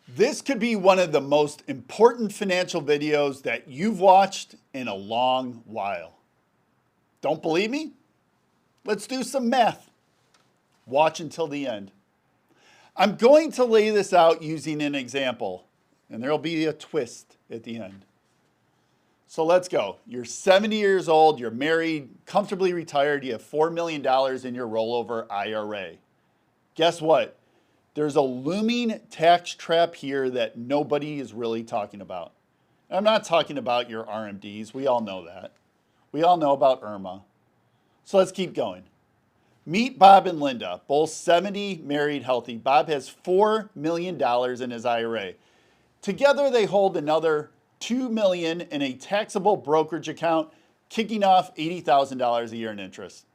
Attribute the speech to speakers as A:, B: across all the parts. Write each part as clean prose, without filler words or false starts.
A: This could be one of the most important financial videos that you've watched in a long while. Don't believe me? Let's do some math. Watch until the end. I'm going to lay this out using an example, and there'll be a twist at the end. So let's go. You're 70 years old, you're married, comfortably retired, you have $4 million in your rollover IRA. Guess what? There's a looming tax trap here that nobody is really talking about. I'm not talking about your RMDs. We all know that. We all know about IRMAA. So let's keep going. Meet Bob and Linda, both 70, married, healthy. Bob has $4 million in his IRA. Together they hold another $2 million in a taxable brokerage account, kicking off $80,000 a year in interest.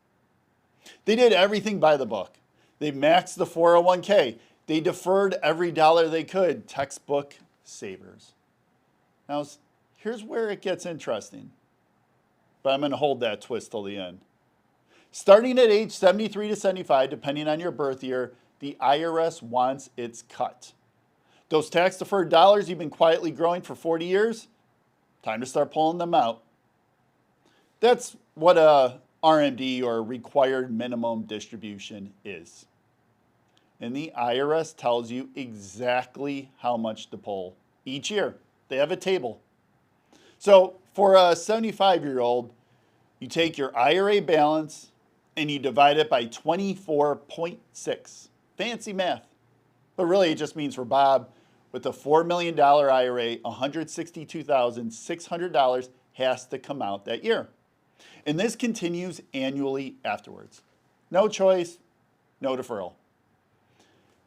A: They did everything by the book. They maxed the 401k. They deferred every dollar they could, textbook savers. Now, here's where it gets interesting, but I'm going to hold that twist till the end. Starting at age 73 to 75, depending on your birth year, the IRS wants its cut. Those tax-deferred dollars you've been quietly growing for 40 years, time to start pulling them out. That's what a RMD, or required minimum distribution, is. And the IRS tells you exactly how much to pull each year. They have a table. So for a 75-year-old, you take your IRA balance and you divide it by 24.6. Fancy math. But really it just means for Bob, with a $4 million IRA, $162,600 has to come out that year. And this continues annually afterwards. No choice, no deferral.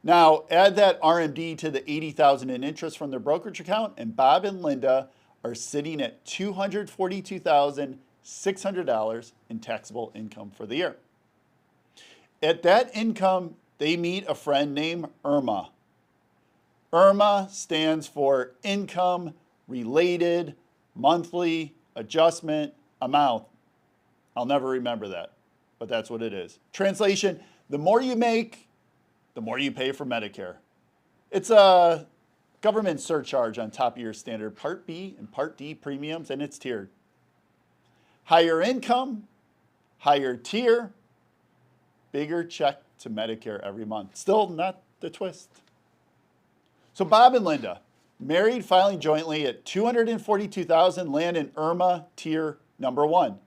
A: Now, add that RMD to the $80,000 in interest from their brokerage account, and Bob and Linda are sitting at $242,600 in taxable income for the year. At that income, they meet a friend named IRMAA. IRMAA stands for Income Related Monthly Adjustment Amount. I'll never remember that, but that's what it is. Translation, the more you make, the more you pay for Medicare. It's a government surcharge on top of your standard Part B and Part D premiums, and it's tiered. Higher income, higher tier, bigger check to Medicare every month. Still not the twist. So Bob and Linda, married, filing jointly at $242,000, land in IRMAA tier number 1.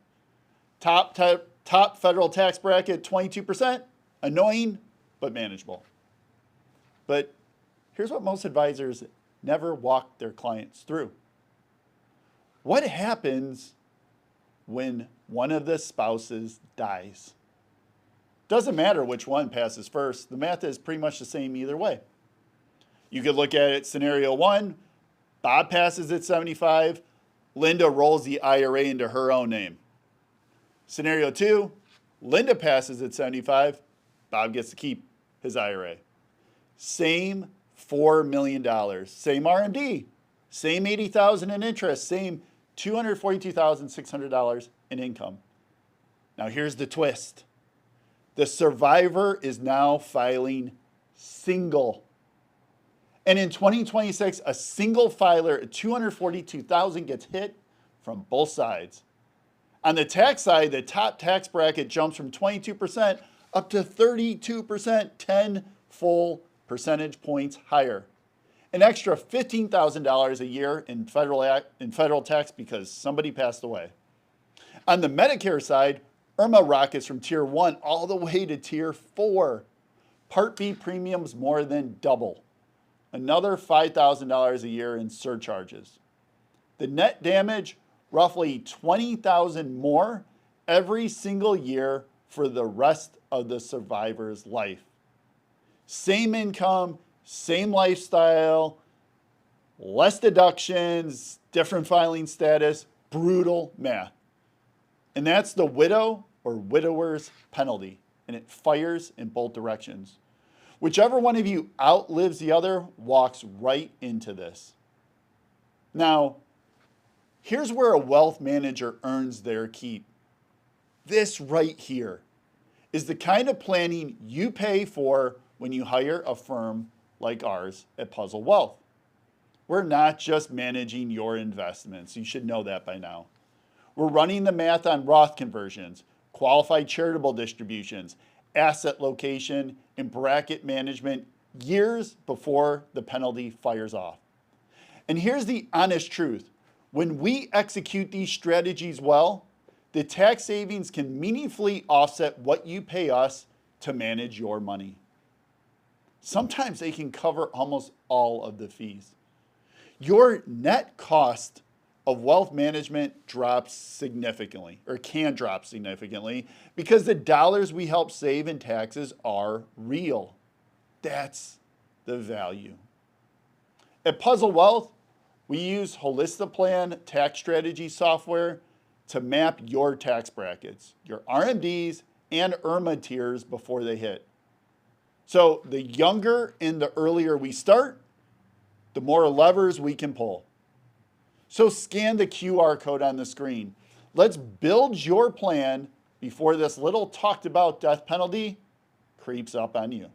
A: Top federal tax bracket, 22%. Annoying, but manageable. But here's what most advisors never walk their clients through. What happens when one of the spouses dies? Doesn't matter which one passes first. The math is pretty much the same either way. You could look at it, scenario 1, Bob passes at 75, Linda rolls the IRA into her own name. Scenario 2, Linda passes at 75, Bob gets to keep his IRA. Same $4 million, same RMD, same $80,000 in interest, same $242,600 in income. Now here's the twist. The survivor is now filing single. And in 2026, a single filer at $242,000 gets hit from both sides. On the tax side, the top tax bracket jumps from 22% up to 32%, 10 full percentage points higher. An extra $15,000 a year in federal tax because somebody passed away. On the Medicare side, IRMAA rockets from tier 1 all the way to tier 4. Part B premiums more than double. Another $5,000 a year in surcharges. The net damage, roughly $20,000 more every single year for the rest of the survivor's life. Same income, same lifestyle, less deductions, different filing status, brutal math. And that's the widow or widower's penalty, and it fires in both directions. Whichever one of you outlives the other walks right into this. Now, here's where a wealth manager earns their keep. This right here is the kind of planning you pay for when you hire a firm like ours at Puzzle Wealth. We're not just managing your investments. You should know that by now. We're running the math on Roth conversions, qualified charitable distributions, asset location, and bracket management years before the penalty fires off. And here's the honest truth. When we execute these strategies well, the tax savings can meaningfully offset what you pay us to manage your money. Sometimes they can cover almost all of the fees. Your net cost of wealth management drops significantly, or can drop significantly, because the dollars we help save in taxes are real. That's the value. At Puzzle Wealth, we use Holistiplan tax strategy software to map your tax brackets, your RMDs and IRMAA tiers before they hit. So the younger and the earlier we start, the more levers we can pull. So scan the QR code on the screen. Let's build your plan before this little talked about death penalty creeps up on you.